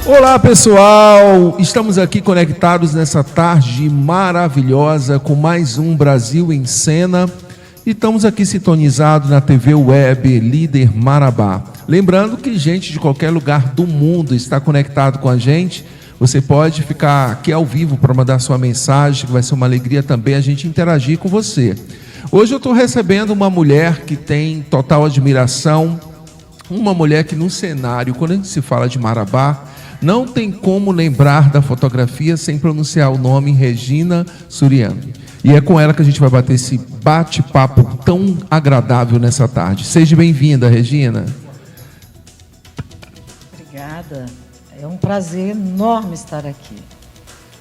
Olá pessoal, estamos aqui conectados nessa tarde maravilhosa com mais um Brasil em Cena e estamos aqui sintonizados na TV Web Líder Marabá. Lembrando que gente de qualquer lugar do mundo está conectado com a gente, você pode ficar aqui ao vivo para mandar sua mensagem, que vai ser uma alegria também a gente interagir com você. Hoje eu estou recebendo uma mulher que tem total admiração, uma mulher que no cenário, quando a gente se fala de Marabá, não tem como lembrar da fotografia sem pronunciar o nome Regina Suriani. E é com ela que a gente vai bater esse bate-papo tão agradável nessa tarde. Seja bem-vinda, Regina. Obrigada. É um prazer enorme estar aqui.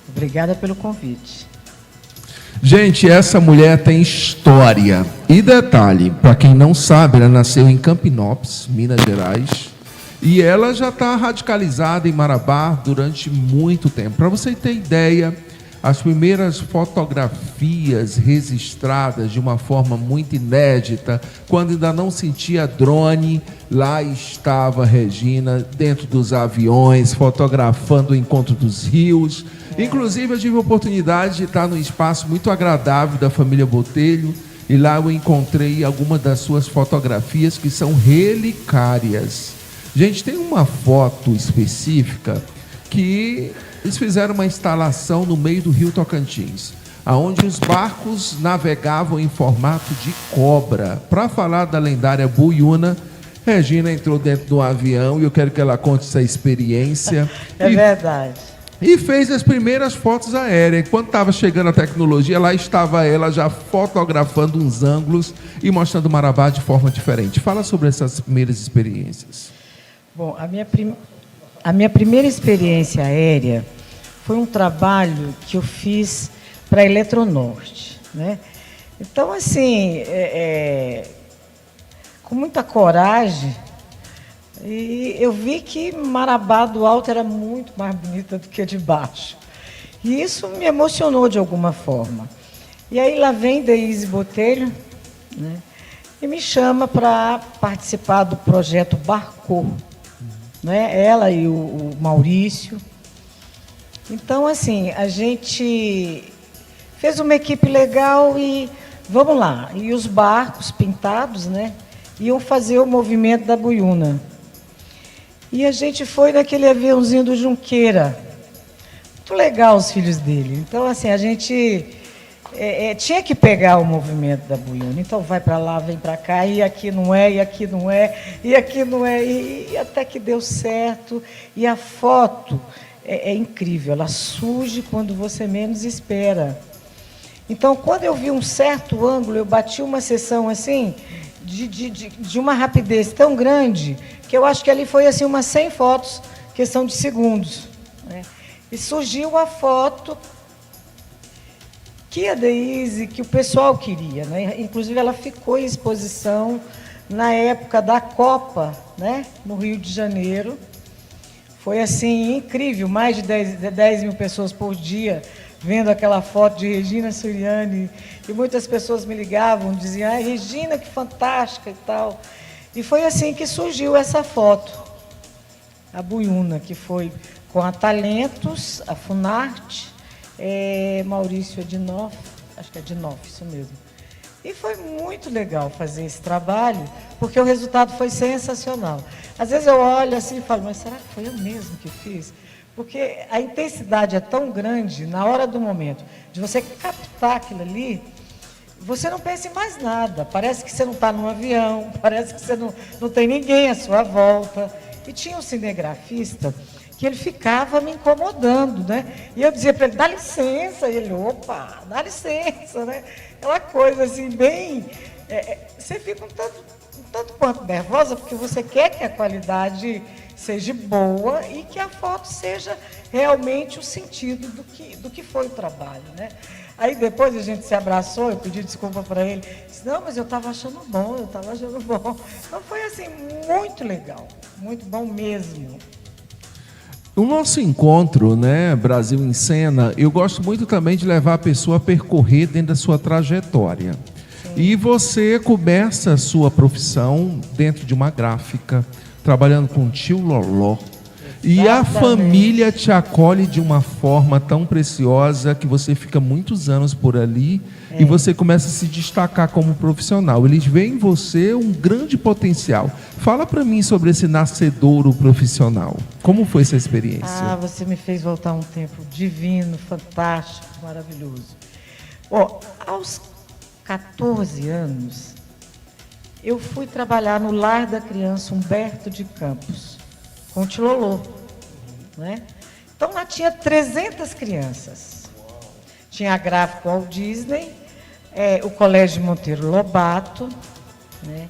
Obrigada pelo convite. Gente, essa mulher tem história. E detalhe, para quem não sabe, ela nasceu em Campinópolis, Minas Gerais. E ela já está radicalizada em Marabá durante muito tempo. Para você ter ideia, as primeiras fotografias registradas de uma forma muito inédita, quando ainda não sentia drone, lá estava Regina dentro dos aviões, fotografando o encontro dos rios. Inclusive, eu tive a oportunidade de estar num espaço muito agradável da família Botelho, e lá eu encontrei algumas das suas fotografias que são relicárias. Gente, tem uma foto específica que eles fizeram uma instalação no meio do rio Tocantins, onde os barcos navegavam em formato de cobra. Para falar da lendária Buiúna, Regina entrou dentro do avião e eu quero que ela conte essa experiência. É verdade. E fez as primeiras fotos aéreas. Quando estava chegando a tecnologia, lá estava ela já fotografando uns ângulos e mostrando Marabá de forma diferente. Fala sobre essas primeiras experiências. Bom, a minha primeira experiência aérea foi um trabalho que eu fiz para a Eletronorte, né? Então, assim, com muita coragem, e eu vi que Marabá do alto era muito mais bonita do que a de baixo. E isso me emocionou de alguma forma. E aí lá vem Deise Botelho, né? E me chama para participar do projeto Barcô, né? Ela e o Maurício. Então, assim, a gente fez uma equipe legal e vamos lá. E os barcos pintados, né, iam fazer o movimento da Buiúna. E a gente foi naquele aviãozinho do Junqueira. Muito legal os filhos dele. Então, assim, a gente tinha que pegar o movimento da Buiúna. Então, vai para lá, vem para cá, e aqui não é, e aqui não é, e aqui não é, e até que deu certo. E a foto é incrível, ela surge quando você menos espera. Então, quando eu vi um certo ângulo, eu bati uma sessão assim, de uma rapidez tão grande, que eu acho que ali foi assim umas 100 fotos, questão de segundos, né? E surgiu a foto que a Deise, que o pessoal queria, né? Inclusive, ela ficou em exposição na época da Copa, né? No Rio de Janeiro. Foi, assim, incrível, mais de 10 mil pessoas por dia vendo aquela foto de Regina Suriani. E muitas pessoas me ligavam, diziam, Regina, que fantástica e tal. E foi assim que surgiu essa foto, a Buiúna, que foi com a Talentos, a Funarte, Maurício Adinoff, acho que é Adinoff, isso mesmo. E foi muito legal fazer esse trabalho, porque o resultado foi sensacional. Às vezes eu olho assim e falo, mas será que foi eu mesmo que fiz? Porque a intensidade é tão grande, na hora do momento, de você captar aquilo ali, você não pensa em mais nada. Parece que você não está num avião, parece que você não tem ninguém à sua volta. E tinha um cinegrafista que ele ficava me incomodando, né? E eu dizia para ele, dá licença. E ele, opa, dá licença, né? Aquela coisa assim, bem... você fica um tanto quanto nervosa, porque você quer que a qualidade seja boa e que a foto seja realmente o sentido do que foi o trabalho, né? Aí depois a gente se abraçou, eu pedi desculpa para ele. Disse, não, mas eu estava achando bom, Então foi assim, muito legal, muito bom mesmo. O nosso encontro, né, Brasil em Cena, eu gosto muito também de levar a pessoa a percorrer dentro da sua trajetória. Sim. E você começa a sua profissão dentro de uma gráfica, trabalhando com o tio Loló. E a Exatamente. família te acolhe de uma forma tão preciosa que você fica muitos anos por ali e você começa a se destacar como profissional. Eles veem em você um grande potencial. Fala para mim sobre esse nascedouro profissional. Como foi essa experiência? Ah, você me fez voltar um tempo divino, fantástico, maravilhoso. Bom, aos 14 anos, eu fui trabalhar no Lar da Criança Humberto de Campos, com Tilolô, né? Então, lá tinha 300 crianças. Tinha a Gráfico Walt Disney, o Colégio Monteiro Lobato, né?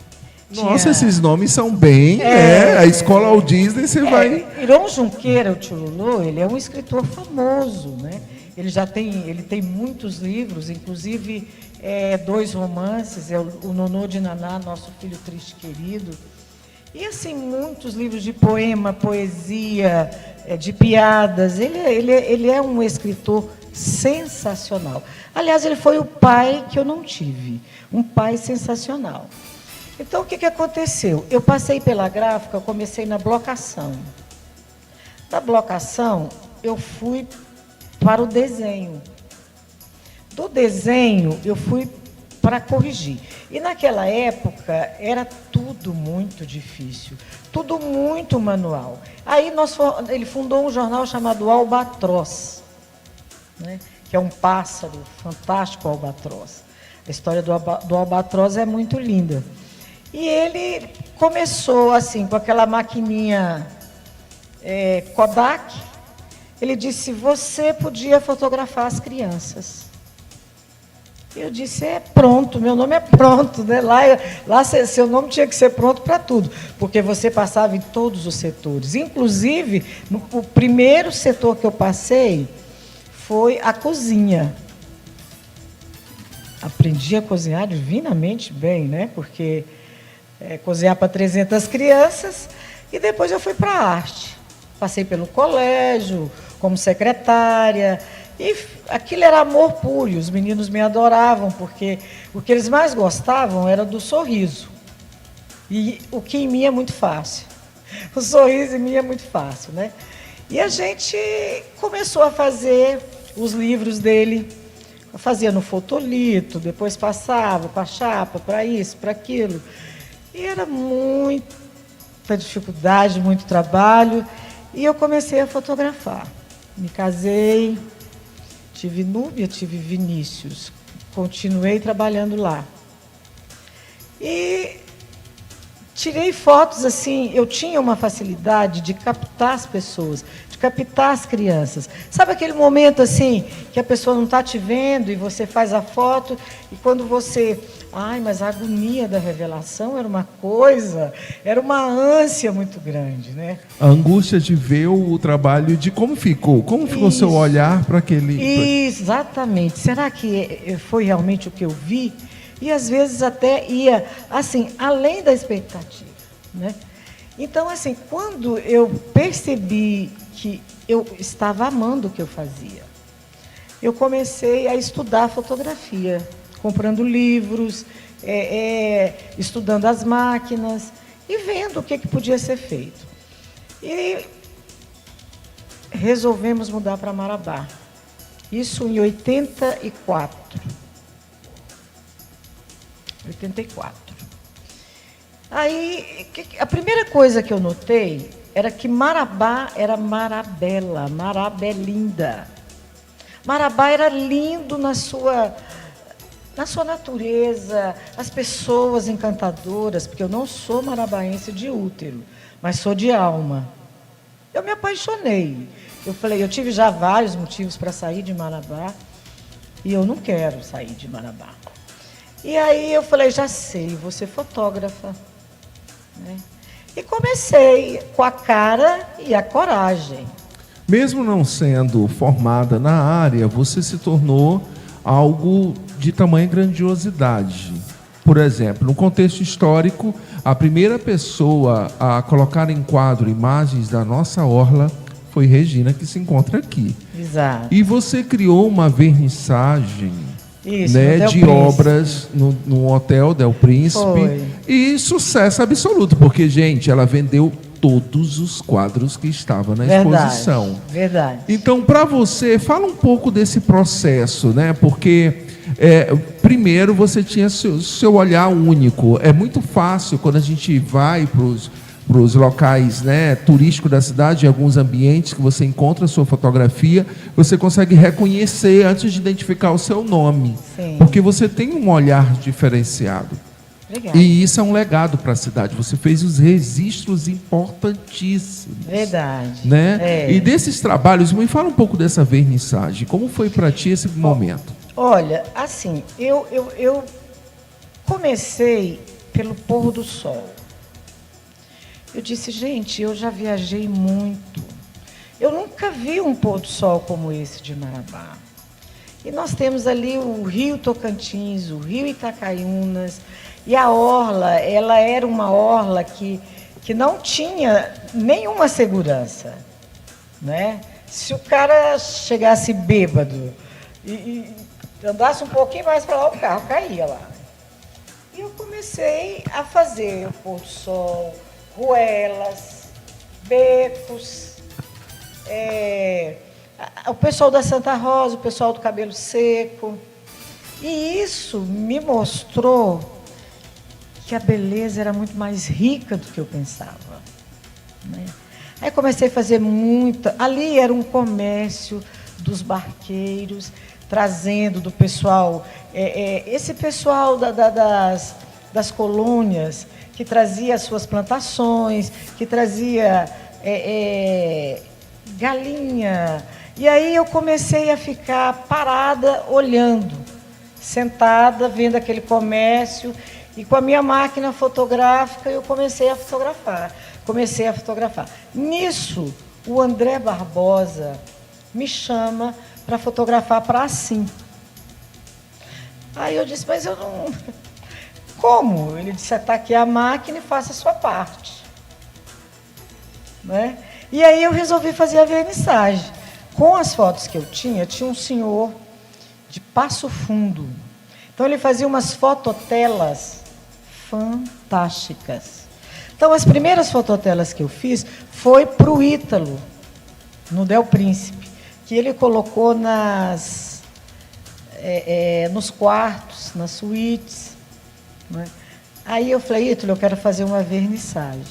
Nossa, esses nomes são bem, né? A escola Walt Disney, você vai... Irão Junqueira, o Tilolô, ele é um escritor famoso, né? Ele tem muitos livros, inclusive 2 romances, o Nonô de Naná, Nosso Filho Triste Querido, e assim, muitos livros de poema, poesia, de piadas. Ele é um escritor sensacional. Aliás, ele foi o pai que eu não tive, um pai sensacional. Então, o que aconteceu? Eu passei pela gráfica, eu comecei na blocação. Da blocação, eu fui para o desenho. Do desenho, eu fui para corrigir. E naquela época, era tudo muito difícil, tudo muito manual. Aí ele fundou um jornal chamado Albatroz, né? Que é um pássaro fantástico, albatroz. A história do albatroz é muito linda. E ele começou assim, com aquela maquininha Kodak. Ele disse, você podia fotografar as crianças. Eu disse, pronto, meu nome é pronto, né? Lá seu nome tinha que ser pronto para tudo, porque você passava em todos os setores. Inclusive, o primeiro setor que eu passei foi a cozinha. Aprendi a cozinhar divinamente bem, né? Porque cozinhar para 300 crianças, e depois eu fui para a arte. Passei pelo colégio, como secretária, e aquilo era amor puro, e os meninos me adoravam, porque o que eles mais gostavam era do sorriso. E o que em mim é muito fácil. O sorriso em mim é muito fácil, né? E a gente começou a fazer os livros dele. Eu fazia no fotolito, depois passava para chapa, para isso, para aquilo. E era muita dificuldade, muito trabalho. E eu comecei a fotografar. Me casei, tive Núbia, tive Vinícius. Continuei trabalhando lá. E tirei fotos assim, eu tinha uma facilidade de captar as pessoas, de captar as crianças. Sabe aquele momento assim, que a pessoa não está te vendo e você faz a foto, e quando você... Ai, mas a agonia da revelação era uma coisa, era uma ânsia muito grande, né? A angústia de ver o trabalho, de como ficou o seu olhar para aquele... Exatamente. Será que foi realmente o que eu vi? E às vezes até ia, assim, além da expectativa, né? Então, assim, quando eu percebi que eu estava amando o que eu fazia, eu comecei a estudar fotografia, comprando livros, estudando as máquinas e vendo o que podia ser feito. E resolvemos mudar para Marabá. Isso em 84. 84. Aí, a primeira coisa que eu notei era que Marabá era Marabela, Marabelinda. Marabá era lindo na sua natureza, as pessoas encantadoras, porque eu não sou marabaense de útero, mas sou de alma. Eu me apaixonei. Eu falei, eu tive já vários motivos para sair de Marabá, e eu não quero sair de Marabá. E aí eu falei, já sei, vou ser fotógrafa, né? E comecei com a cara e a coragem. Mesmo não sendo formada na área, você se tornou algo de tamanha grandiosidade. Por exemplo, no contexto histórico, a primeira pessoa a colocar em quadro imagens da nossa orla foi Regina, que se encontra aqui. Exato. E você criou uma vernissagem, isso, né, de Príncipe. obras no Hotel Del Príncipe. Foi. E sucesso absoluto, porque, gente, ela vendeu todos os quadros que estavam na Verdade, exposição. verdade. Então, para você, fala um pouco desse processo, né? Porque, primeiro, você tinha seu olhar único. É muito fácil quando a gente vai para os locais, né, turísticos da cidade, em alguns ambientes que você encontra a sua fotografia, você consegue reconhecer antes de identificar o seu nome. Sim. Porque você tem um olhar diferenciado. Obrigada. E isso é um legado para a cidade. Você fez os registros importantíssimos. Verdade. Né? E desses trabalhos, me fala um pouco dessa vernissagem. Como foi para ti esse momento? Olha, assim, eu comecei pelo pôr do sol. Eu disse, gente, eu já viajei muito. Eu nunca vi um pôr do sol como esse de Marabá. E nós temos ali o Rio Tocantins, o Rio Itacaiunas, e a orla, ela era uma orla que não tinha nenhuma segurança, né? Se o cara chegasse bêbado e andasse um pouquinho mais para lá, o carro caía lá. E eu comecei a fazer o pôr do sol, ruelas, becos, o pessoal da Santa Rosa, o pessoal do Cabelo Seco. E isso me mostrou que a beleza era muito mais rica do que eu pensava, né? Aí comecei a fazer muita... Ali era um comércio dos barqueiros, trazendo do pessoal... esse pessoal das colônias, que trazia as suas plantações, que trazia galinha. E aí eu comecei a ficar parada, olhando, sentada, vendo aquele comércio, e com a minha máquina fotográfica eu comecei a fotografar. Nisso, o André Barbosa me chama para fotografar para assim. Aí eu disse, mas eu não... Como? Ele disse, está aqui a máquina e faça a sua parte. Né? E aí eu resolvi fazer a vernissagem. Com as fotos que eu tinha um senhor de Passo Fundo. Então ele fazia umas fototelas fantásticas. Então as primeiras fototelas que eu fiz foi para o Ítalo, no Del Príncipe, que ele colocou nos quartos, nas suítes. Né? Aí eu falei, Ítalo, eu quero fazer uma vernissagem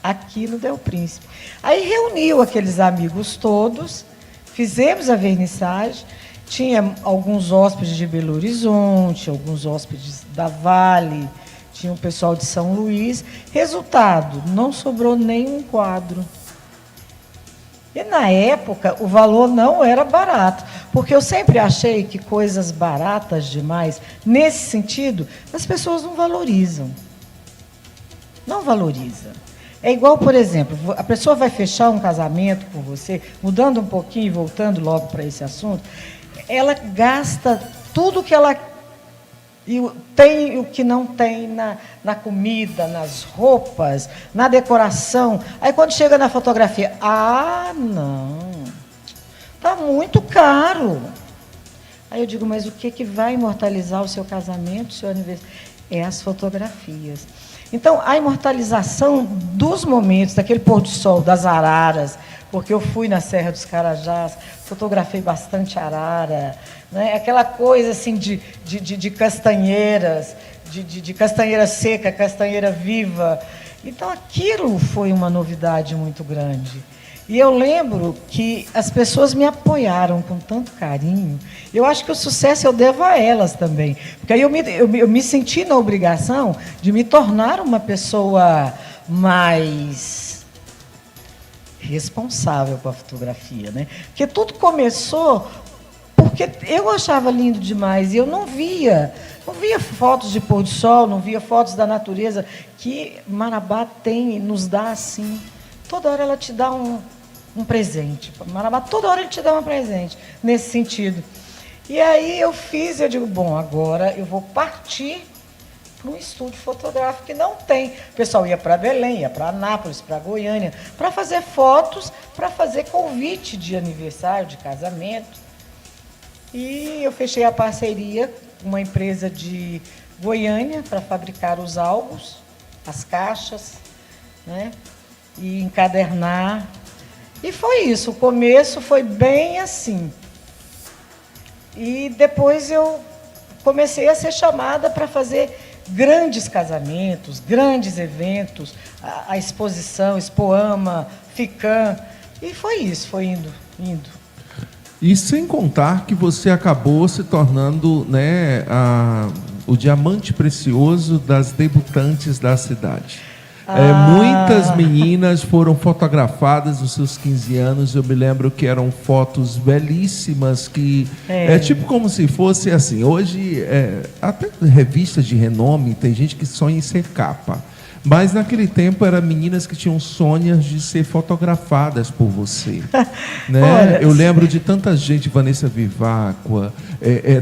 aqui no Del Príncipe. Aí reuniu aqueles amigos todos, fizemos a vernissagem, tinha alguns hóspedes de Belo Horizonte, alguns hóspedes da Vale, tinha o pessoal de São Luís. Resultado, não sobrou nenhum quadro. E na época o valor não era barato, porque eu sempre achei que coisas baratas demais, nesse sentido, as pessoas não valorizam. Não valoriza. É igual, por exemplo, a pessoa vai fechar um casamento com você, mudando um pouquinho e voltando logo para esse assunto, ela gasta tudo que ela tem e o que não tem na comida, nas roupas, na decoração. Aí quando chega na fotografia, não, está muito caro. Aí eu digo, mas o que vai imortalizar o seu casamento, o seu aniversário? É as fotografias. Então, a imortalização dos momentos, daquele pôr do sol, das araras, porque eu fui na Serra dos Carajás, fotografei bastante arara, né? Aquela coisa assim de castanheiras, de castanheira seca, castanheira viva. Então, aquilo foi uma novidade muito grande. E eu lembro que as pessoas me apoiaram com tanto carinho. Eu acho que o sucesso eu devo a elas também. Porque aí eu me senti na obrigação de me tornar uma pessoa mais responsável com a fotografia, né? Porque tudo começou porque eu achava lindo demais e eu não via fotos de pôr do sol, não via fotos da natureza que Marabá nos dá assim. Toda hora ela te dá um presente. Marabá, toda hora ele te dá um presente, nesse sentido. E aí eu digo, bom, agora eu vou partir para um estúdio fotográfico que não tem. O pessoal ia para Belém, ia para Anápolis, para Goiânia, para fazer fotos, para fazer convite de aniversário, de casamento. E eu fechei a parceria com uma empresa de Goiânia para fabricar os álbuns, as caixas, né? e encadernar. E foi isso, o começo foi bem assim. E depois eu comecei a ser chamada para fazer grandes casamentos, grandes eventos, a exposição, Expoama, FICAM, e foi isso, foi indo. E sem contar que você acabou se tornando, né, o diamante precioso das debutantes da cidade. Muitas meninas foram fotografadas nos seus 15 anos. Eu me lembro que eram fotos belíssimas, que é tipo como se fosse assim. Hoje, até revistas de renome, tem gente que sonha em ser capa. Mas naquele tempo eram meninas que tinham sonhos de ser fotografadas por você. Né? Olha, eu lembro de tanta gente, Vanessa Viváqua,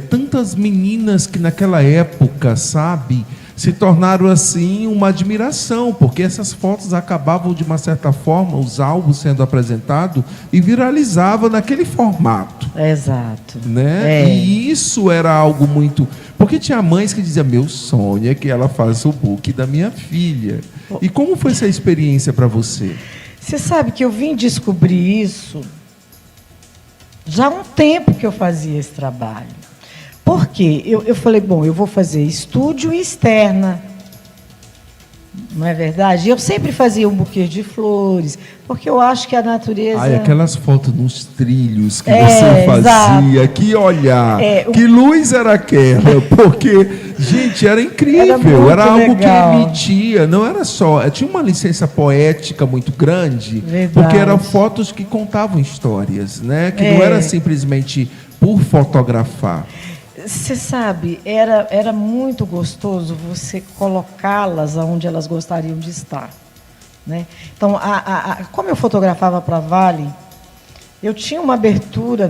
tantas meninas que naquela época, sabe, se tornaram assim uma admiração, porque essas fotos acabavam de uma certa forma, os álbuns sendo apresentados, e viralizavam naquele formato. Exato. Né? E isso era algo muito... Porque tinha mães que diziam, meu sonho é que ela faça o book da minha filha. E como foi essa experiência para você? Você sabe que eu vim descobrir isso já há um tempo que eu fazia esse trabalho. Por quê? Eu falei, bom, eu vou fazer estúdio e externa. Não é verdade? Eu sempre fazia um buquê de flores, porque eu acho que a natureza... Ai, aquelas fotos nos trilhos que você fazia, exato. Que olhar, que luz era aquela, porque, gente, era incrível, era algo legal. Que emitia, não era só... Tinha uma licença poética muito grande, verdade. Porque eram fotos que contavam histórias, né? Que não era simplesmente por fotografar. Você sabe, era muito gostoso você colocá-las onde elas gostariam de estar. Né? Então, como eu fotografava para a Vale, eu tinha uma abertura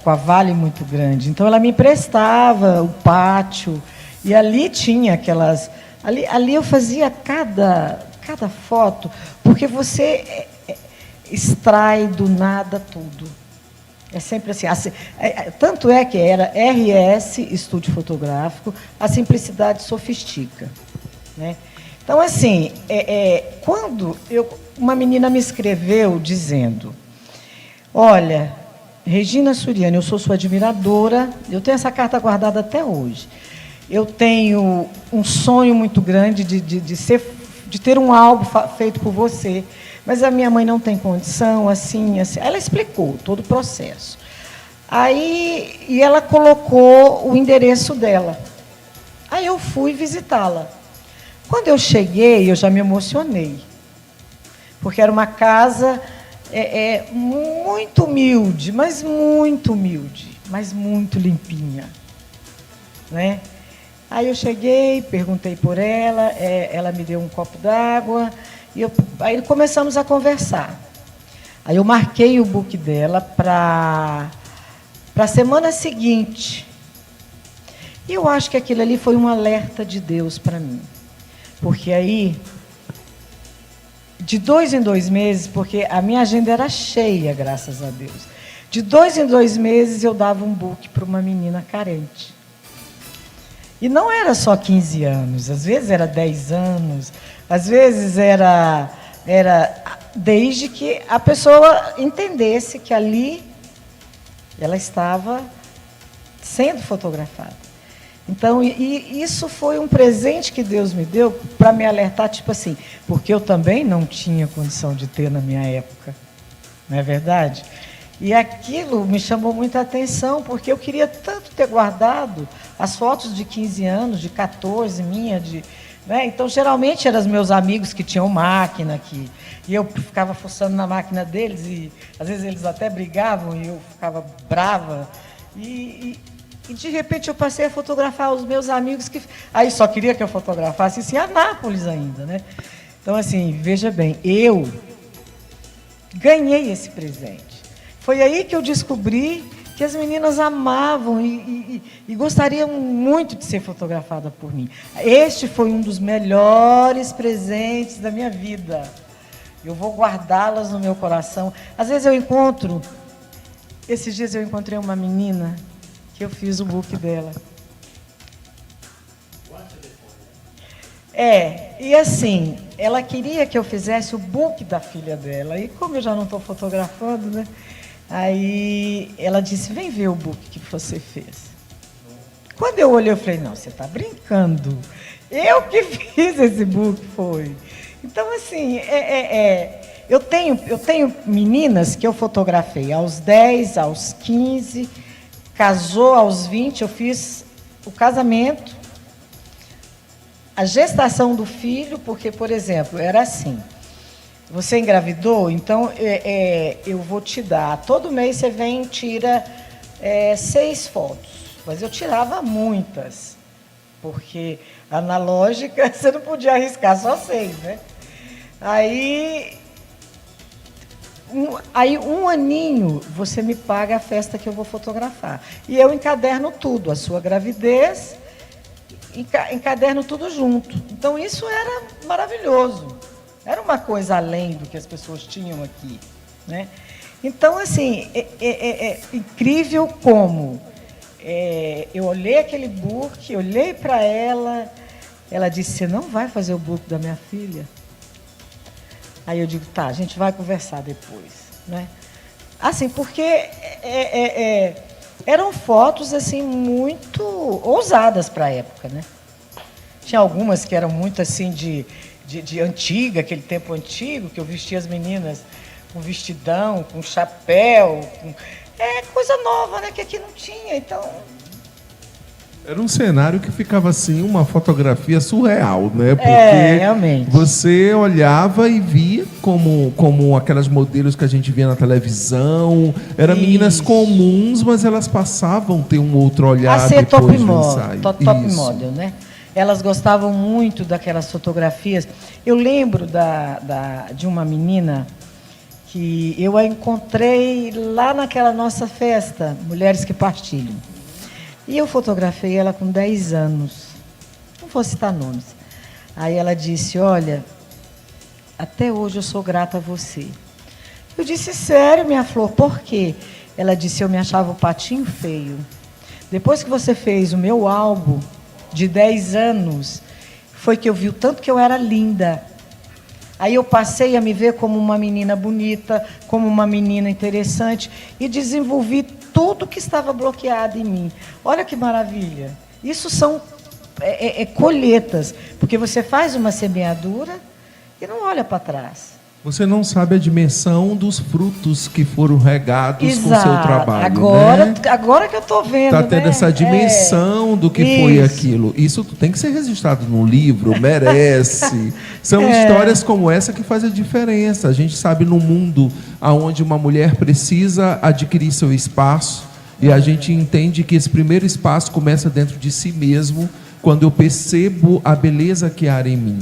com a Vale muito grande. Então, ela me emprestava o pátio, e ali tinha aquelas... Ali eu fazia cada foto, porque você extrai do nada tudo. É sempre assim. Tanto é que era RS, Estúdio Fotográfico, a simplicidade sofistica. Né? Então, assim, quando uma menina me escreveu dizendo, olha, Regina Suriani, eu sou sua admiradora, eu tenho essa carta guardada até hoje. Eu tenho um sonho muito grande de ter um álbum feito por você, mas a minha mãe não tem condição, assim, assim. Ela explicou todo o processo. E ela colocou o endereço dela. Aí eu fui visitá-la. Quando eu cheguei, eu já me emocionei, porque era uma casa muito humilde, mas muito limpinha. Né? Aí eu cheguei, perguntei por ela, ela me deu um copo d'água, aí começamos a conversar. Aí eu marquei o book dela para a semana seguinte. E eu acho que aquilo ali foi um alerta de Deus para mim. Porque aí, de 2 em 2 meses, porque a minha agenda era cheia, graças a Deus. De 2 em 2 meses eu dava um book para uma menina carente. E não era só 15 anos, às vezes era 10 anos, às vezes era desde que a pessoa entendesse que ali ela estava sendo fotografada. Então, isso foi um presente que Deus me deu para me alertar, tipo assim, porque eu também não tinha condição de ter na minha época, não é verdade? E aquilo me chamou muita atenção, porque eu queria tanto ter guardado as fotos de 15 anos, de 14, né? Então, geralmente, eram os meus amigos que tinham máquina, e eu ficava fuçando na máquina deles, e às vezes eles até brigavam, e eu ficava brava. E de repente, eu passei a fotografar os meus amigos, que aí só queria que eu fotografasse, assim, Anápolis ainda, né? Então, assim, veja bem, eu ganhei esse presente. Foi aí que eu descobri que as meninas amavam e gostariam muito de ser fotografada por mim. Este foi um dos melhores presentes da minha vida. Eu vou guardá-las no meu coração. Às vezes esses dias eu encontrei uma menina que eu fiz o book dela. E assim, ela queria que eu fizesse o book da filha dela. E como eu já não estou fotografando, né? Aí ela disse, vem ver o book que você fez. Quando eu olhei, eu falei, não, você está brincando. Eu que fiz esse book, foi. Então, assim, eu tenho meninas que eu fotografei aos 10, aos 15, casou aos 20, eu fiz o casamento, a gestação do filho, porque, por exemplo, era assim, você engravidou, então eu vou te dar, todo mês você vem e tira 6 fotos. Mas eu tirava muitas, porque analógica você não podia arriscar só 6, né? Aí um aninho você me paga a festa que eu vou fotografar. E eu encaderno tudo, a sua gravidez, encaderno tudo junto. Então isso era maravilhoso. Era uma coisa além do que as pessoas tinham aqui, né? Então, assim, é incrível como... eu olhei aquele book, olhei para ela, ela disse, você não vai fazer o book da minha filha? Aí eu digo, tá, a gente vai conversar depois, né? Assim, porque eram fotos, assim, muito ousadas para a época, né? Tinha algumas que eram muito, assim, de antiga, aquele tempo antigo, que eu vestia as meninas com vestidão, com chapéu, coisa nova, né? Que aqui não tinha, então... Era um cenário que ficava assim, uma fotografia surreal, né? Porque realmente. você olhava e via como aquelas modelos que a gente via na televisão. Eram meninas comuns, mas elas passavam a ter um outro olhar a ser depois top do model, ensaio. top model, né? Elas gostavam muito daquelas fotografias. Eu lembro de uma menina que eu a encontrei lá naquela nossa festa, Mulheres que Partilham. E eu fotografei ela com 10 anos. Não vou citar nomes. Aí ela disse, olha, até hoje eu sou grata a você. Eu disse, sério, minha flor, por quê? Ela disse, eu me achava o patinho feio. Depois que você fez o meu álbum de 10 anos, foi que eu vi o tanto que eu era linda. Aí eu passei a me ver como uma menina bonita, como uma menina interessante e desenvolvi tudo que estava bloqueado em mim. Olha que maravilha. Isso são colheitas, porque você faz uma semeadura e não olha para trás. Você não sabe a dimensão dos frutos que foram regados com o seu trabalho. Agora que eu estou vendo. Está tendo essa dimensão do que foi aquilo. Isso tem que ser registrado num livro, merece. São histórias como essa que fazem a diferença. A gente sabe no mundo onde uma mulher precisa adquirir seu espaço, e a gente entende que esse primeiro espaço começa dentro de si mesmo, quando eu percebo a beleza que há em mim.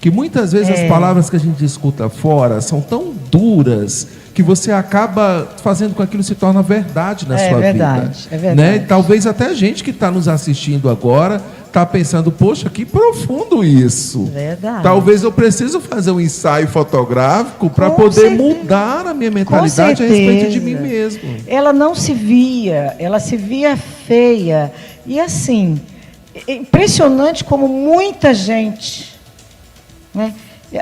Que muitas vezes as palavras que a gente escuta fora são tão duras que você acaba fazendo com que aquilo se torne verdade na sua vida. É verdade. Né? Talvez até a gente que está nos assistindo agora está pensando, poxa, que profundo isso. Verdade. Talvez eu preciso fazer um ensaio fotográfico para poder mudar a minha mentalidade a respeito de mim mesmo. Ela não se via, ela se via feia. E assim, é impressionante como muita gente... né?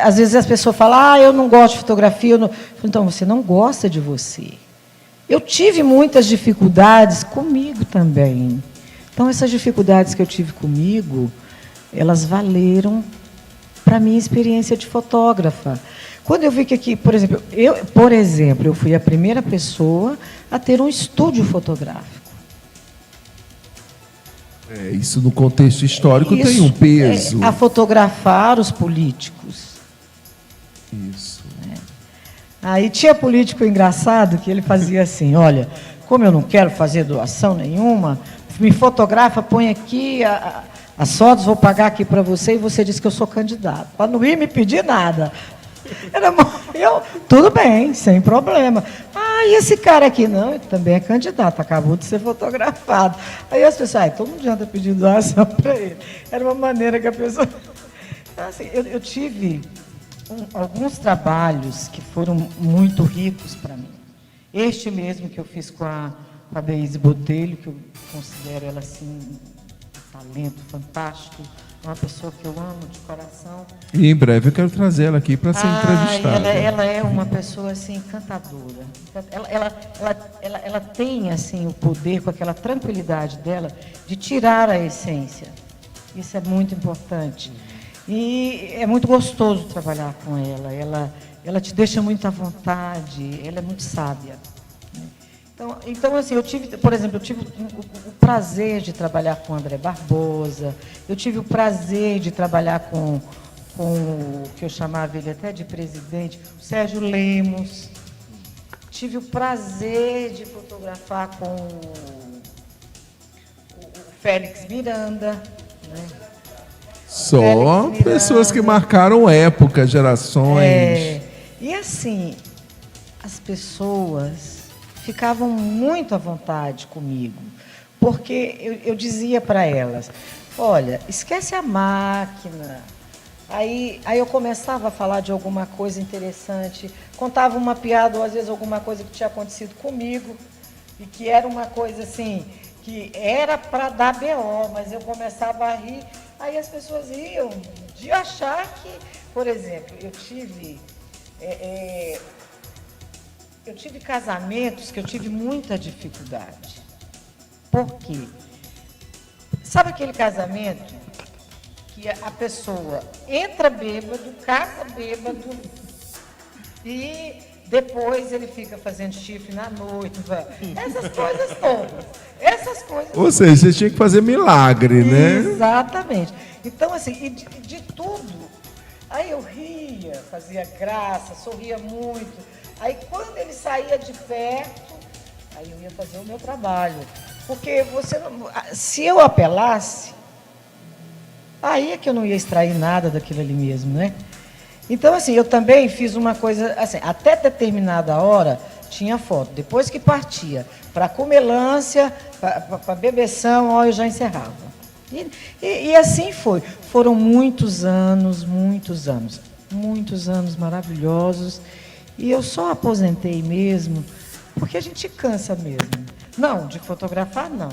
Às vezes as pessoas falam, eu não gosto de fotografia. Então, você não gosta de você. Eu tive muitas dificuldades comigo também. Então, essas dificuldades que eu tive comigo, elas valeram para a minha experiência de fotógrafa. Quando eu vi que aqui, por exemplo, eu fui a primeira pessoa a ter um estúdio fotográfico. Isso no contexto histórico tem um peso. A fotografar os políticos. Isso. Aí tinha político engraçado que ele fazia assim, olha, como eu não quero fazer doação nenhuma, me fotografa, põe aqui as fotos, vou pagar aqui para você, e você diz que eu sou candidato. Para não ir me pedir nada. Tudo bem, sem problema. E esse cara aqui? Não, ele também é candidato, acabou de ser fotografado. Aí as pessoas, todo mundo já está pedindo doação para ele. Era uma maneira que a pessoa... Então, assim, eu tive alguns trabalhos que foram muito ricos para mim. Este mesmo que eu fiz com a Deise Botelho, que eu considero ela assim, um talento fantástico, uma pessoa que eu amo de coração. E em breve eu quero trazer ela aqui para ser entrevistada. Ela é uma pessoa assim encantadora. Ela tem assim o poder, com aquela tranquilidade dela, de tirar a essência. Isso é muito importante. E é muito gostoso trabalhar com ela. Ela te deixa muito à vontade. Ela é muito sábia. Então assim, por exemplo, eu tive o prazer de trabalhar com o André Barbosa. Eu tive o prazer de trabalhar com o que eu chamava ele até de presidente, o Sérgio Lemos. Tive o prazer de fotografar com o Félix Miranda, né? Só pessoas que marcaram época, gerações. E assim, as pessoas ficavam muito à vontade comigo, porque eu dizia para elas, olha, esquece a máquina. Aí eu começava a falar de alguma coisa interessante, contava uma piada ou às vezes alguma coisa que tinha acontecido comigo, e que era uma coisa assim, que era para dar BO, mas eu começava a rir, aí as pessoas riam de achar que, por exemplo, eu tive casamentos que eu tive muita dificuldade. Por quê? Sabe aquele casamento que a pessoa entra bêbado, casa bêbado e depois ele fica fazendo chifre na noite, essas coisas todas. Ou seja, você tinha que fazer milagre, né? Exatamente. Então, assim, e de tudo. Aí eu ria, fazia graça, sorria muito. Aí quando ele saía de perto, aí eu ia fazer o meu trabalho. Porque se eu apelasse, aí é que eu não ia extrair nada daquilo ali mesmo, né? Então, assim, eu também fiz uma coisa, assim, até determinada hora tinha foto. Depois que partia para comelância, para bebeção, ó, eu já encerrava. E assim foi. Foram muitos anos maravilhosos. E eu só aposentei mesmo, porque a gente cansa mesmo. Não, de fotografar, não.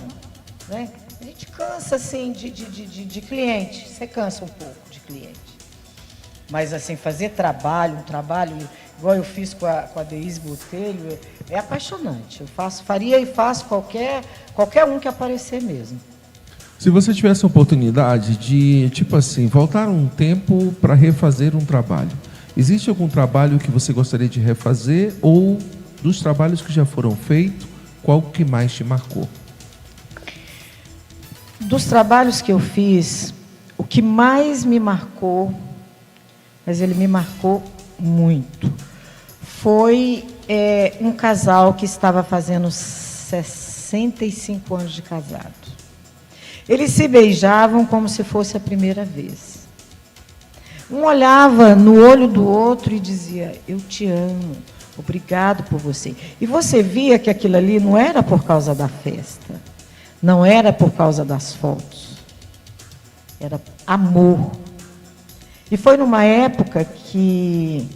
Né? A gente cansa, assim, de cliente. Você cansa um pouco de cliente. Mas, assim, fazer um trabalho igual eu fiz com a Deise Botelho, é apaixonante. Faria e faço qualquer um que aparecer mesmo. Se você tivesse a oportunidade de, tipo assim, voltar um tempo para refazer um trabalho, existe algum trabalho que você gostaria de refazer ou dos trabalhos que já foram feitos, qual que mais te marcou? Dos trabalhos que eu fiz, o que mais me marcou, mas ele me marcou muito, foi um casal que estava fazendo 65 anos de casado. Eles se beijavam como se fosse a primeira vez. Um olhava no olho do outro e dizia, eu te amo, obrigado por você. E você via que aquilo ali não era por causa da festa, não era por causa das fotos, era amor. E foi numa época que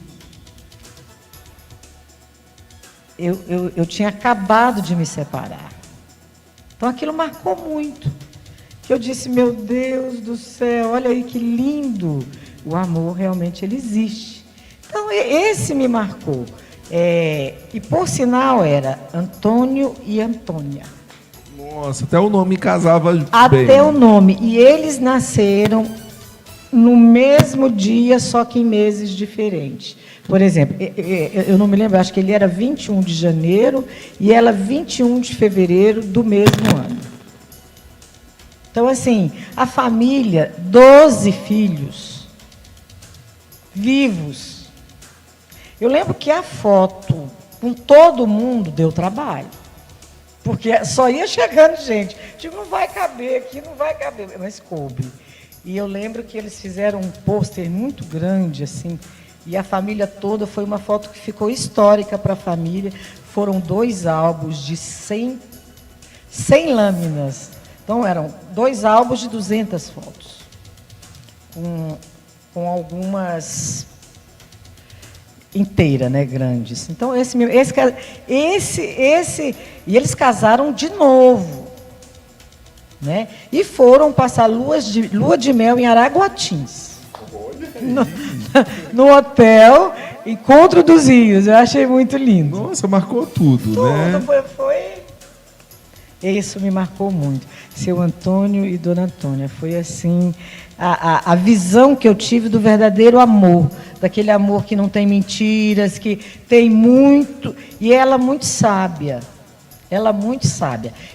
eu tinha acabado de me separar. Então aquilo marcou muito. Que eu disse, meu Deus do céu, olha aí que lindo. O amor realmente ele existe. Então esse me marcou. E por sinal era Antônio e Antônia. Nossa, até o nome casava bem. Até o nome. E eles nasceram no mesmo dia, só que em meses diferentes. Por exemplo, eu não me lembro, acho que ele era 21 de janeiro e ela 21 de fevereiro do mesmo ano. Então, assim, a família, 12 filhos vivos. Eu lembro que a foto com todo mundo deu trabalho. Porque só ia chegando gente. Tipo, não vai caber aqui, não vai caber. Mas coube. E eu lembro que eles fizeram um pôster muito grande, assim, e a família toda, foi uma foto que ficou histórica para a família. Foram 2 álbuns de 100 lâminas. Então, eram 2 álbuns de 200 fotos. Com algumas inteiras, né, grandes. Então, e eles casaram de novo. né? E foram passar lua de mel em Araguatins. No hotel Encontro dos Rios. Eu achei muito lindo. Nossa, marcou tudo, né? Foi. Isso me marcou muito. Seu Antônio e Dona Antônia. Foi assim, a visão que eu tive do verdadeiro amor. Daquele amor que não tem mentiras, que tem muito... E ela muito sábia.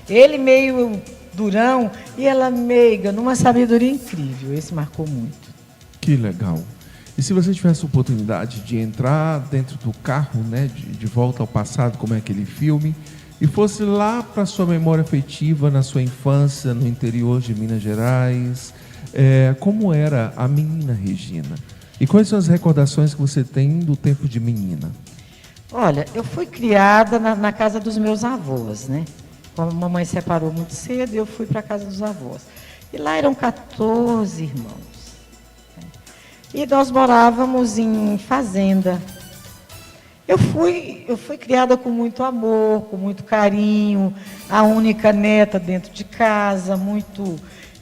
Ele meio durão e ela meiga, numa sabedoria incrível. Esse marcou muito. Que legal. E se você tivesse a oportunidade de entrar dentro do carro, né, de volta ao passado, como é aquele filme, e fosse lá para a sua memória afetiva, na sua infância, no interior de Minas Gerais, como era a menina Regina? E quais são as recordações que você tem do tempo de menina? Olha, eu fui criada na casa dos meus avós, né? Como a mamãe separou muito cedo, eu fui para a casa dos avós. E lá eram 14 irmãos. E nós morávamos em fazenda. Eu fui criada com muito amor, com muito carinho, a única neta dentro de casa,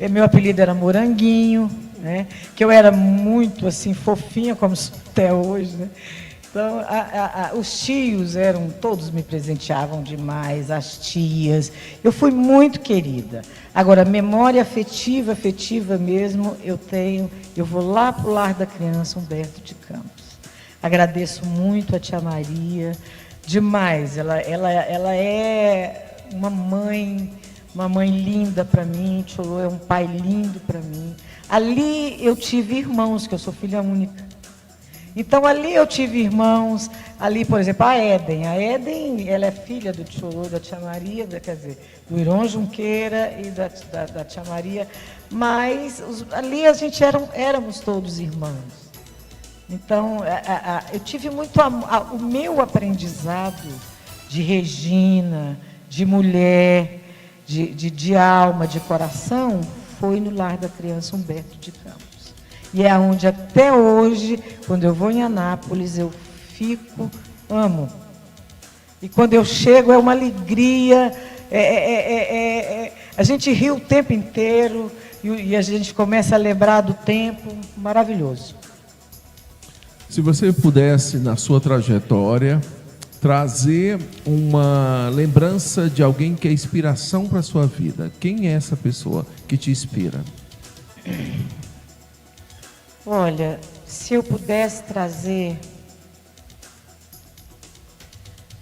meu apelido era Moranguinho, né? Que eu era muito assim fofinha, como até hoje, né? Então, os tios todos me presenteavam demais, as tias. Eu fui muito querida. Agora, memória afetiva mesmo, eu vou lá para o Lar da Criança Humberto de Campos. Agradeço muito a tia Maria, demais. Ela é uma mãe linda para mim, Tcholô é um pai lindo para mim. Ali eu tive irmãos, que eu sou filha única. Então, ali eu tive irmãos, ali, por exemplo, a Éden, ela é filha do Tcholô, da tia Maria, quer dizer, do Iron Junqueira e da tia Maria, mas ali a gente éramos todos irmãos. Então, eu tive muito o meu aprendizado de Regina, de mulher, de alma, de coração, foi no Lar da Criança Humberto de Campos. E é onde até hoje, quando eu vou em Anápolis, eu amo. E quando eu chego é uma alegria, a gente ri o tempo inteiro e a gente começa a lembrar do tempo, maravilhoso. Se você pudesse, na sua trajetória, trazer uma lembrança de alguém que é inspiração para a sua vida, quem é essa pessoa que te inspira? Olha, se eu pudesse trazer,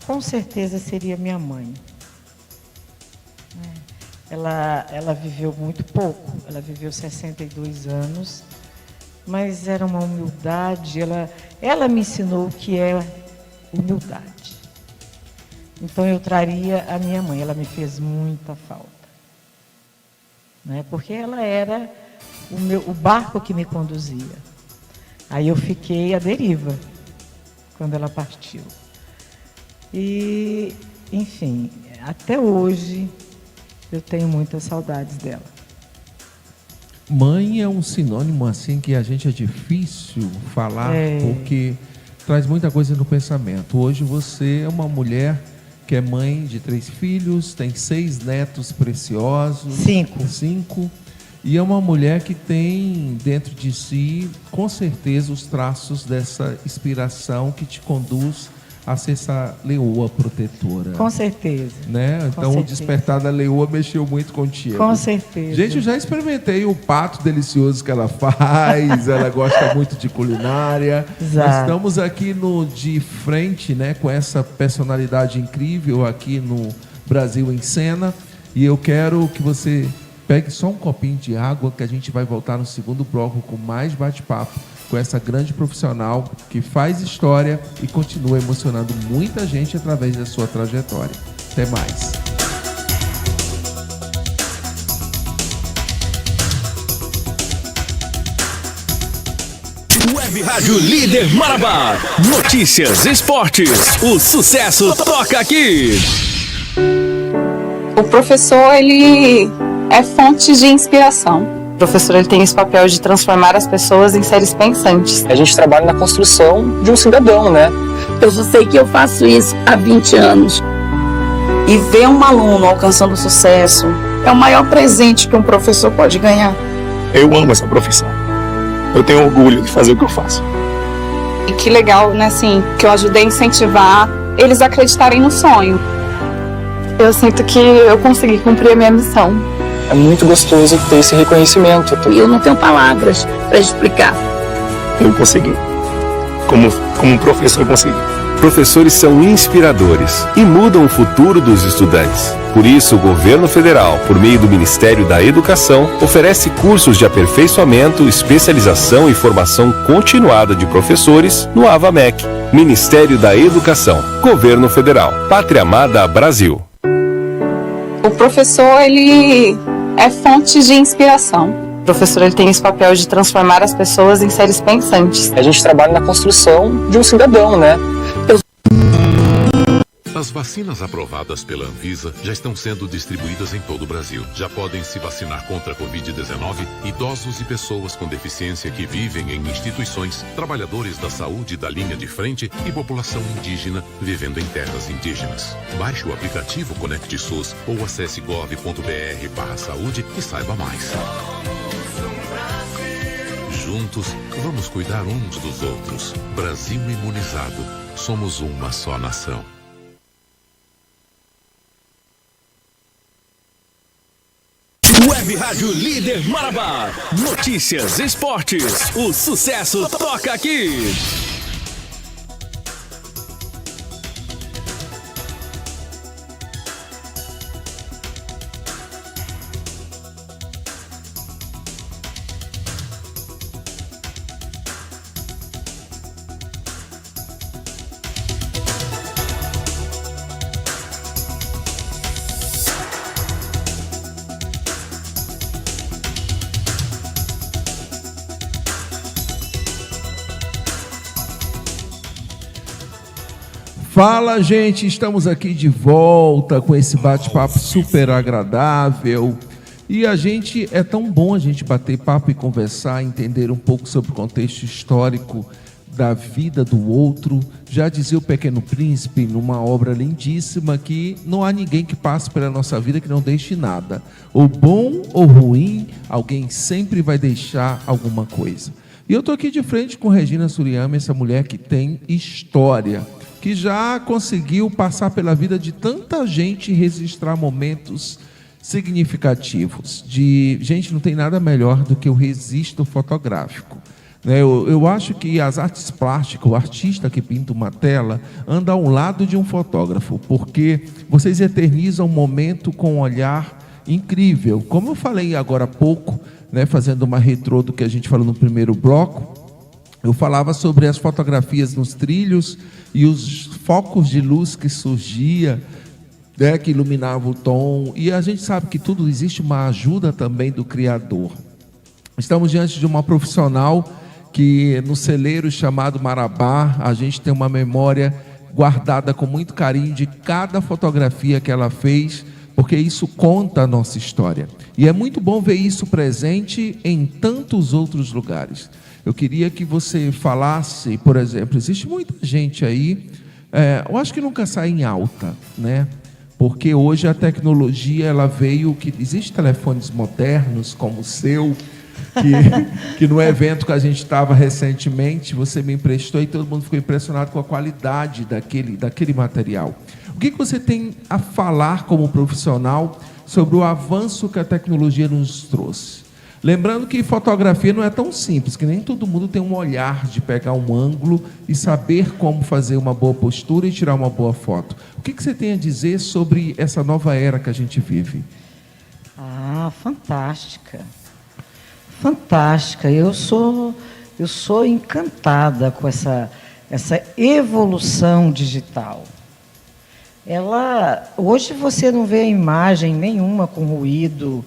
com certeza seria minha mãe. Ela viveu muito pouco, ela viveu 62 anos, mas era uma humildade, ela me ensinou o que é humildade. Então eu traria a minha mãe, ela me fez muita falta. Né? Porque ela era o barco que me conduzia. Aí eu fiquei à deriva quando ela partiu. E, enfim, até hoje eu tenho muitas saudades dela. Mãe é um sinônimo assim que a gente é difícil falar, porque traz muita coisa no pensamento. Hoje você é uma mulher que é mãe de 3 filhos, tem 6 netos preciosos. 5. E é uma mulher que tem dentro de si, com certeza, os traços dessa inspiração que te conduz a ser essa leoa protetora. Com certeza. Né? Então, o despertar da leoa mexeu muito contigo. Com certeza. Gente, eu já experimentei o pato delicioso que ela faz, ela gosta muito de culinária. Exato. Nós estamos aqui de frente, né, com essa personalidade incrível aqui no Brasil em Cena, e eu quero que você pegue só um copinho de água, que a gente vai voltar no segundo bloco com mais bate-papo com essa grande profissional que faz história e continua emocionando muita gente através da sua trajetória. Até mais. Web Rádio Líder Marabá. Notícias, esportes, o sucesso toca aqui. O professor, ele é fonte de inspiração. O professor, ele tem esse papel de transformar as pessoas em seres pensantes. A gente trabalha na construção de um cidadão, né? Eu só sei que eu faço isso há 20 anos. E ver um aluno alcançando sucesso, É o maior presente que um professor pode ganhar. Eu amo essa profissão. Eu tenho orgulho de fazer o que eu faço. E que legal, né, assim, que eu ajudei a incentivar eles a acreditarem no sonho. Eu sinto que eu consegui cumprir a minha missão. É muito gostoso ter esse reconhecimento. E eu não tenho palavras para explicar. Eu consegui. Como um professor consegui. Professores são inspiradores e mudam o futuro dos estudantes. Por isso, o governo federal, por meio do Ministério da Educação, oferece cursos de aperfeiçoamento, especialização e formação continuada de professores no AVAMEC. Ministério da Educação, Governo Federal, Pátria Amada Brasil. O professor, ele é fonte de inspiração. O professor, ele tem esse papel de transformar as pessoas em seres pensantes. A gente trabalha na construção de um cidadão, né? As vacinas aprovadas pela Anvisa já estão sendo distribuídas em todo o Brasil. Já podem se vacinar contra a Covid-19 idosos e pessoas com deficiência que vivem em instituições, trabalhadores da saúde da linha de frente e população indígena vivendo em terras indígenas. Baixe o aplicativo Conect SUS ou acesse gov.br/saúde e saiba mais. Juntos, vamos cuidar uns dos outros. Brasil imunizado. Somos uma só nação. Web Rádio Líder Marabá. Notícias, esportes. O sucesso toca aqui. Fala, gente, estamos aqui de volta com esse bate-papo super agradável. E a gente, é tão bom a gente bater papo e conversar, entender um pouco sobre o contexto histórico da vida do outro. Já dizia o Pequeno Príncipe, numa obra lindíssima, que não há ninguém que passe pela nossa vida que não deixe nada. Ou bom ou ruim, alguém sempre vai deixar alguma coisa. E eu estou aqui de frente com Regina Suriyama, essa mulher que tem história, que já conseguiu passar pela vida de tanta gente e registrar momentos significativos. Gente, não tem nada melhor do que o registro fotográfico. Eu acho que as artes plásticas, o artista que pinta uma tela, anda ao lado de um fotógrafo, porque vocês eternizam um momento com um olhar incrível. Como eu falei agora há pouco, fazendo uma retrô do que a gente falou no primeiro bloco, eu falava sobre as fotografias nos trilhos e os focos de luz que surgia, que iluminava o tom. E a gente sabe que tudo existe uma ajuda também do Criador. Estamos diante de uma profissional que no celeiro chamado Marabá, a gente tem uma memória guardada com muito carinho de cada fotografia que ela fez, porque isso conta a nossa história. E é muito bom ver isso presente em tantos outros lugares. Eu queria que você falasse, por exemplo, existe muita gente aí, eu acho que nunca sai em alta, porque hoje a tecnologia, ela veio, que existem telefones modernos como o seu, que no evento que a gente estava recentemente, você me emprestou e todo mundo ficou impressionado com a qualidade daquele material. O que você tem a falar como profissional sobre o avanço que a tecnologia nos trouxe? Lembrando que fotografia não é tão simples, que nem todo mundo tem um olhar de pegar um ângulo e saber como fazer uma boa postura e tirar uma boa foto. O que você tem a dizer sobre essa nova era que a gente vive? Fantástica. Fantástica. Eu sou encantada com essa evolução digital. Hoje você não vê imagem nenhuma com ruído.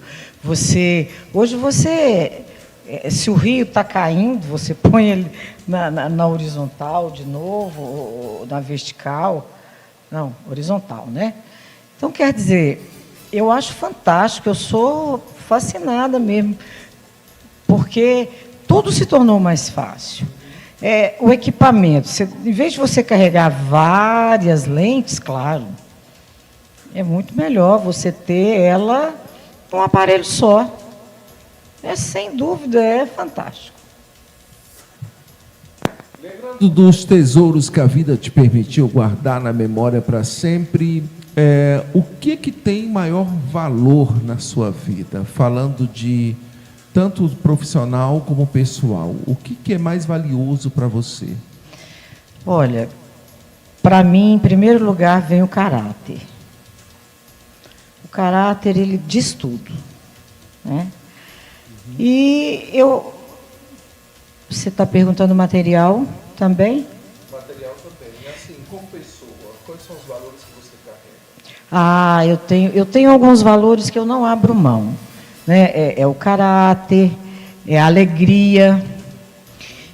Hoje você, se o rio está caindo, você põe ele na horizontal de novo, ou na vertical. Não, horizontal, Então, quer dizer, eu acho fantástico, eu sou fascinada mesmo, porque tudo se tornou mais fácil. O equipamento, em vez de você carregar várias lentes, claro, é muito melhor você ter ela um aparelho só. Sem dúvida, é fantástico. Lembrando dos tesouros que a vida te permitiu guardar na memória para sempre, o que tem maior valor na sua vida? Falando de tanto profissional como pessoal, o que é mais valioso para você? Olha, para mim, em primeiro lugar, vem o caráter. O caráter, ele diz tudo, né? E você está perguntando material também? Material também. E assim, como pessoa, quais são os valores que você carrega? Eu tenho alguns valores que eu não abro mão, né? É o caráter, é a alegria.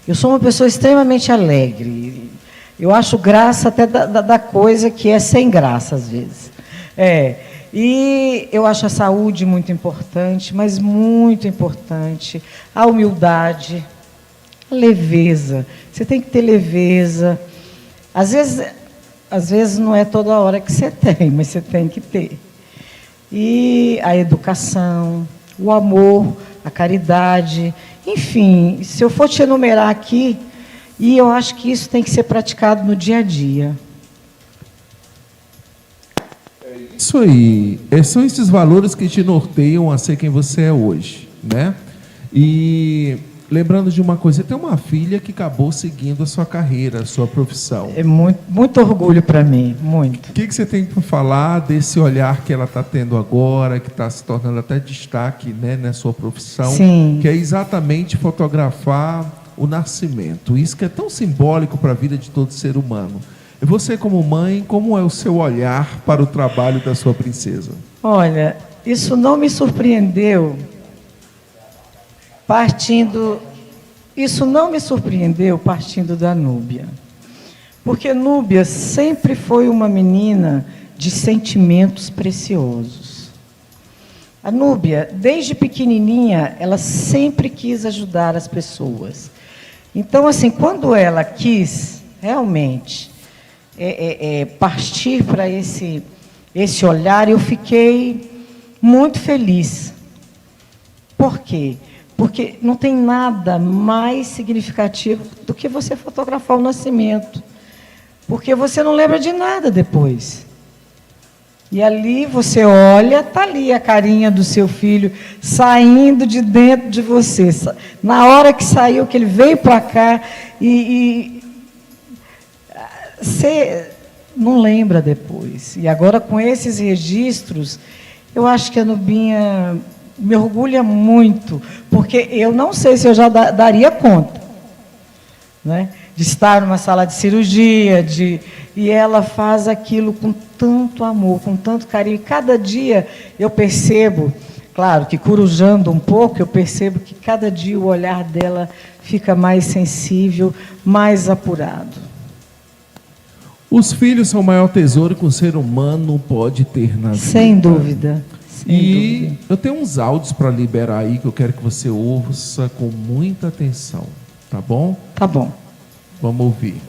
Eu sou uma pessoa extremamente alegre. Eu acho graça até da coisa que é sem graça, às vezes. E eu acho a saúde muito importante, mas muito importante. A humildade, a leveza. Você tem que ter leveza. Às vezes não é toda hora que você tem, mas você tem que ter. E a educação, o amor, a caridade. Enfim, se eu for te enumerar aqui, e eu acho que isso tem que ser praticado no dia a dia. Isso aí, são esses valores que te norteiam a ser quem você é hoje, né? E lembrando de uma coisa, você tem uma filha que acabou seguindo a sua carreira, a sua profissão. É muito orgulho para mim, muito. O que você tem para falar desse olhar que ela está tendo agora, que está se tornando até destaque, né, na sua profissão? Sim. Que é exatamente fotografar o nascimento. Isso que é tão simbólico para a vida de todo ser humano. E você, como mãe, como é o seu olhar para o trabalho da sua princesa? Olha, isso não me surpreendeu partindo da Núbia. Porque Núbia sempre foi uma menina de sentimentos preciosos. A Núbia, desde pequenininha, ela sempre quis ajudar as pessoas. Então, assim, quando ela quis realmente partir para esse olhar, eu fiquei muito feliz. Por quê? Porque não tem nada mais significativo do que você fotografar o nascimento. Porque você não lembra de nada depois. E ali você olha, está ali a carinha do seu filho saindo de dentro de você. Na hora que saiu, que ele veio para cá você não lembra depois. E agora, com esses registros, eu acho que a Nubinha me orgulha muito, porque eu não sei se eu já daria conta, né, de estar numa sala de cirurgia, e ela faz aquilo com tanto amor, com tanto carinho. E cada dia eu percebo, claro que corujando um pouco, eu percebo que cada dia o olhar dela fica mais sensível, mais apurado. Os filhos são o maior tesouro que um ser humano pode ter na vida. Sem dúvida. E eu tenho uns áudios para liberar aí que eu quero que você ouça com muita atenção, tá bom? Tá bom. Vamos ouvir.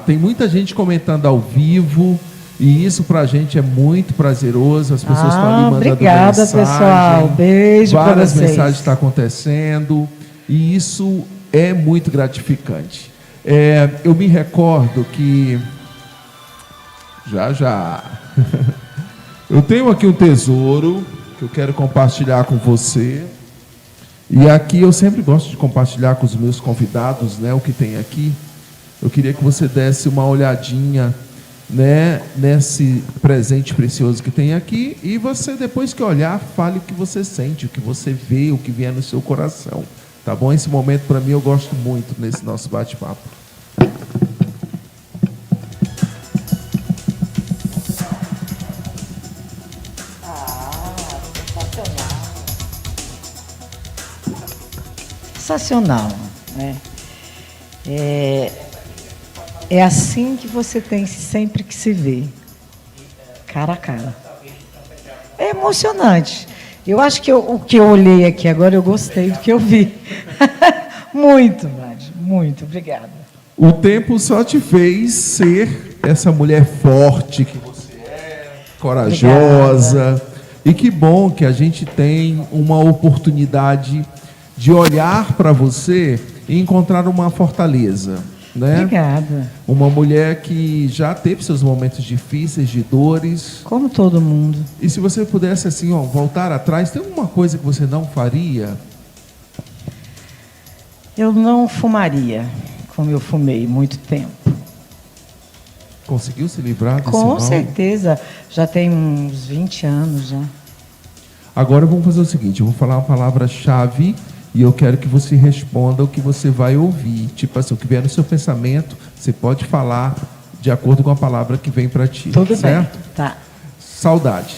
Tem muita gente comentando ao vivo e isso pra gente é muito prazeroso. As pessoas estão ali mandando obrigada, mensagem. Pessoal. Beijo para vocês. Várias mensagens estão acontecendo e isso é muito gratificante. Eu me recordo que já eu tenho aqui um tesouro que eu quero compartilhar com você. E aqui eu sempre gosto de compartilhar com os meus convidados, né, o que tem aqui. Eu queria que você desse uma olhadinha, né, nesse presente precioso que tem aqui. E você, depois que olhar, fale o que você sente, o que você vê, o que vier no seu coração. Tá bom? Esse momento, para mim, eu gosto muito nesse nosso bate-papo. Sensacional, né? É assim que você tem sempre que se ver, cara a cara. É emocionante. Eu acho que o que eu olhei aqui agora, eu gostei do que eu vi. Muito, Mari, muito. Obrigada. O tempo só te fez ser essa mulher forte que você é, corajosa. Obrigada. E que bom que a gente tem uma oportunidade de olhar para você e encontrar uma fortaleza, né? Obrigada. Uma mulher que já teve seus momentos difíceis, de dores. Como todo mundo. E se você pudesse assim, ó, voltar atrás, tem alguma coisa que você não faria? Eu não fumaria, como eu fumei muito tempo. Conseguiu se livrar desse Com mal? certeza. Já tem uns 20 anos já. Agora vamos fazer o seguinte, eu vou falar uma palavra-chave e eu quero que você responda o que você vai ouvir. Tipo assim, o que vier no seu pensamento, você pode falar de acordo com a palavra que vem para ti. Tudo certo? bem. Tá. Saudade.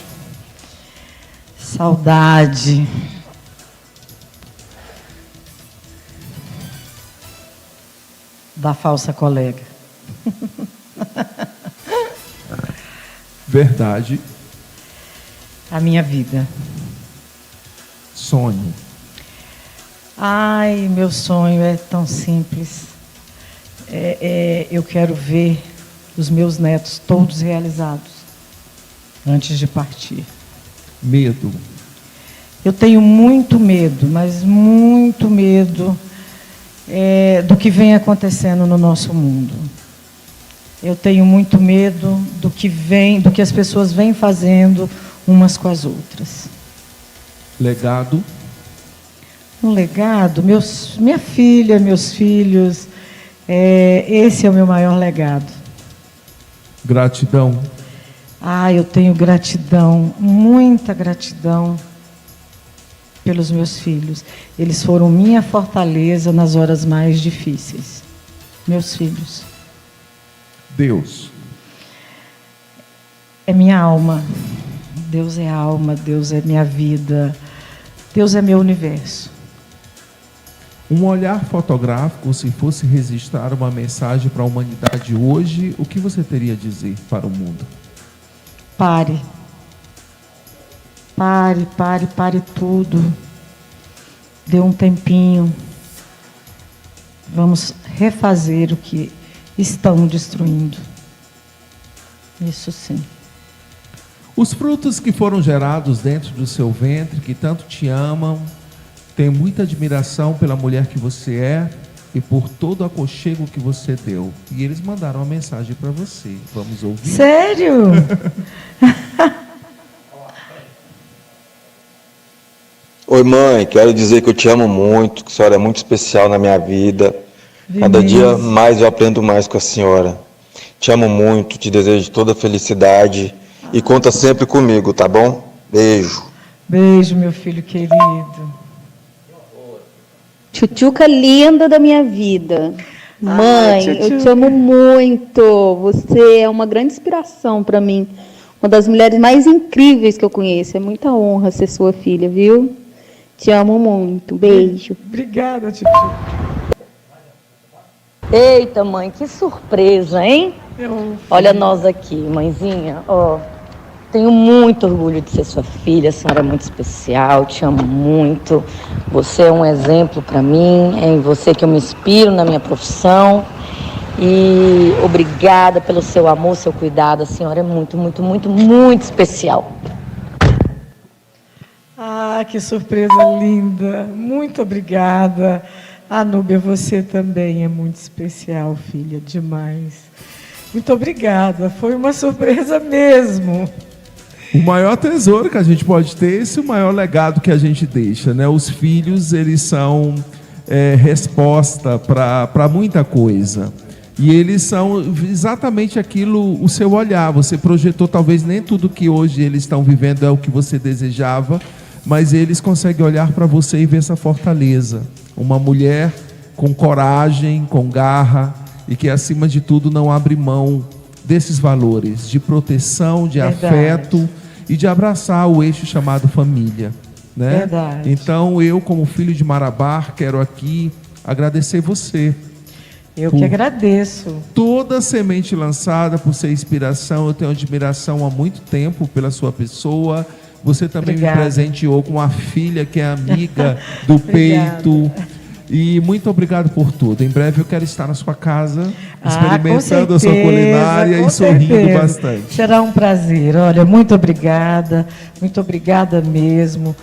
Saudade. Da falsa colega. Verdade. A minha vida. Sonho. Ai, meu sonho é tão simples. Eu quero ver os meus netos todos realizados antes de partir. Medo. Eu tenho muito medo, mas muito medo do que vem acontecendo no nosso mundo. Eu tenho muito medo do que as pessoas vêm fazendo umas com as outras. Legado. Um legado, minha filha, meus filhos, esse é o meu maior legado. Gratidão. Eu tenho gratidão, muita gratidão pelos meus filhos. Eles foram minha fortaleza nas horas mais difíceis. Meus filhos. Deus. É minha alma. Deus é alma, Deus é minha vida. Deus é meu universo. Um olhar fotográfico, se fosse registrar uma mensagem para a humanidade hoje, o que você teria a dizer para o mundo? Pare. Pare, pare, pare tudo. Dê um tempinho. Vamos refazer o que estão destruindo. Isso sim. Os frutos que foram gerados dentro do seu ventre, que tanto te amam, têm muita admiração pela mulher que você é e por todo o aconchego que você deu. E eles mandaram uma mensagem para você. Vamos ouvir? Sério? Oi, mãe, quero dizer que eu te amo muito, que a senhora é muito especial na minha vida. Cada dia mais eu aprendo mais com a senhora. Te amo muito, te desejo toda felicidade e conta sempre comigo, tá bom? Beijo. Beijo, meu filho querido. Tchutchuca linda da minha vida. Mãe, eu te amo muito. Você é uma grande inspiração para mim. Uma das mulheres mais incríveis que eu conheço. É muita honra ser sua filha, viu? Te amo muito. Beijo. Obrigada, Tchutchuca. Eita, mãe, que surpresa, hein? Olha nós aqui, mãezinha, ó. Tenho muito orgulho de ser sua filha, a senhora é muito especial, te amo muito. Você é um exemplo para mim, é em você que eu me inspiro na minha profissão. E obrigada pelo seu amor, seu cuidado, a senhora é muito, muito, muito, muito especial. Que surpresa linda. Muito obrigada. Núbia, você também é muito especial, filha, demais. Muito obrigada, foi uma surpresa mesmo. O maior tesouro que a gente pode ter, esse é o maior legado que a gente deixa, né? Os filhos, eles são resposta para muita coisa. E eles são exatamente aquilo, o seu olhar. Você projetou, talvez nem tudo que hoje eles estão vivendo é o que você desejava, mas eles conseguem olhar para você e ver essa fortaleza. Uma mulher com coragem, com garra e que, acima de tudo, não abre mão desses valores de proteção, de afeto e de abraçar o eixo chamado família, né? Verdade. Então, eu, como filho de Marabá, quero aqui agradecer você. Eu que agradeço. Toda semente lançada, por ser inspiração. Eu tenho admiração há muito tempo pela sua pessoa. Você também me presenteou com uma filha que é amiga do peito. E muito obrigado por tudo. Em breve eu quero estar na sua casa, experimentando com a sua culinária com e sorrindo certeza. bastante. Será um prazer. Olha, muito obrigada mesmo.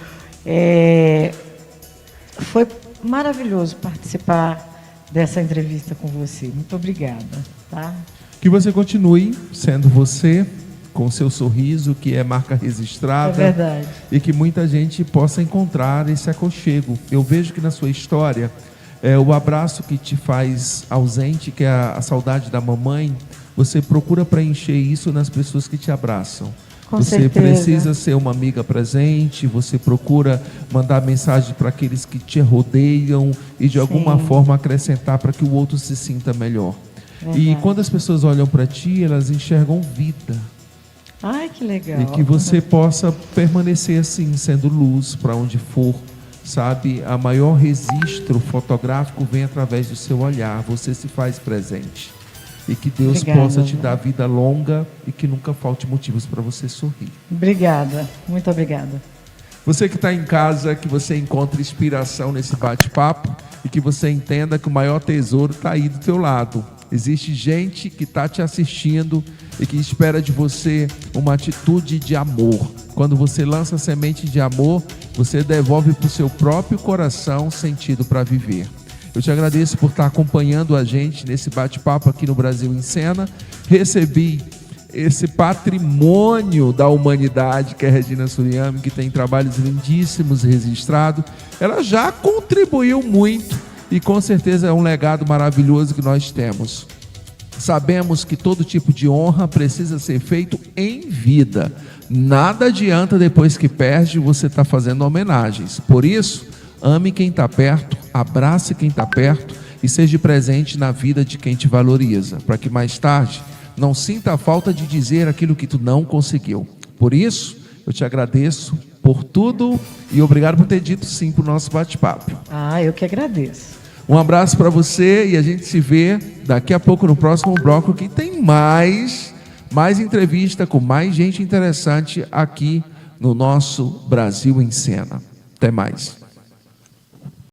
Foi maravilhoso participar dessa entrevista com você. Muito obrigada. Tá? Que você continue sendo você, com seu sorriso, que é marca registrada. É verdade. E que muita gente possa encontrar esse aconchego. Eu vejo que na sua história, o abraço que te faz ausente, que é a saudade da mamãe, você procura preencher isso nas pessoas que te abraçam. Com você certeza. precisa ser uma amiga presente, você procura mandar mensagem para aqueles que te rodeiam e de alguma forma acrescentar para que o outro se sinta melhor. E quando as pessoas olham para ti, elas enxergam vida. Ai, que legal. E que você possa permanecer assim, sendo luz para onde for, sabe? A maior registro fotográfico vem através do seu olhar, você se faz presente. E que Deus possa te dar vida longa e que nunca falte motivos para você sorrir. Obrigada, muito obrigada. Você que está em casa, que você encontre inspiração nesse bate-papo e que você entenda que o maior tesouro está aí do teu lado. Existe gente que está te assistindo e que espera de você uma atitude de amor. Quando você lança a semente de amor, você devolve para o seu próprio coração sentido para viver. Eu te agradeço por estar acompanhando a gente nesse bate-papo aqui no Brasil em Cena. Recebi esse patrimônio da humanidade, que é a Regina Suriyami, que tem trabalhos lindíssimos registrados. Ela já contribuiu muito e com certeza é um legado maravilhoso que nós temos. Sabemos que todo tipo de honra precisa ser feito em vida. Nada adianta depois que perde você estar fazendo homenagens. Por isso, ame quem está perto, abrace quem está perto e seja presente na vida de quem te valoriza, para que mais tarde não sinta a falta de dizer aquilo que tu não conseguiu. Por isso, eu te agradeço por tudo e obrigado por ter dito sim para o nosso bate-papo. Eu que agradeço. Um abraço para você e a gente se vê daqui a pouco no próximo bloco, que tem mais entrevista com mais gente interessante aqui no nosso Brasil em Cena. Até mais.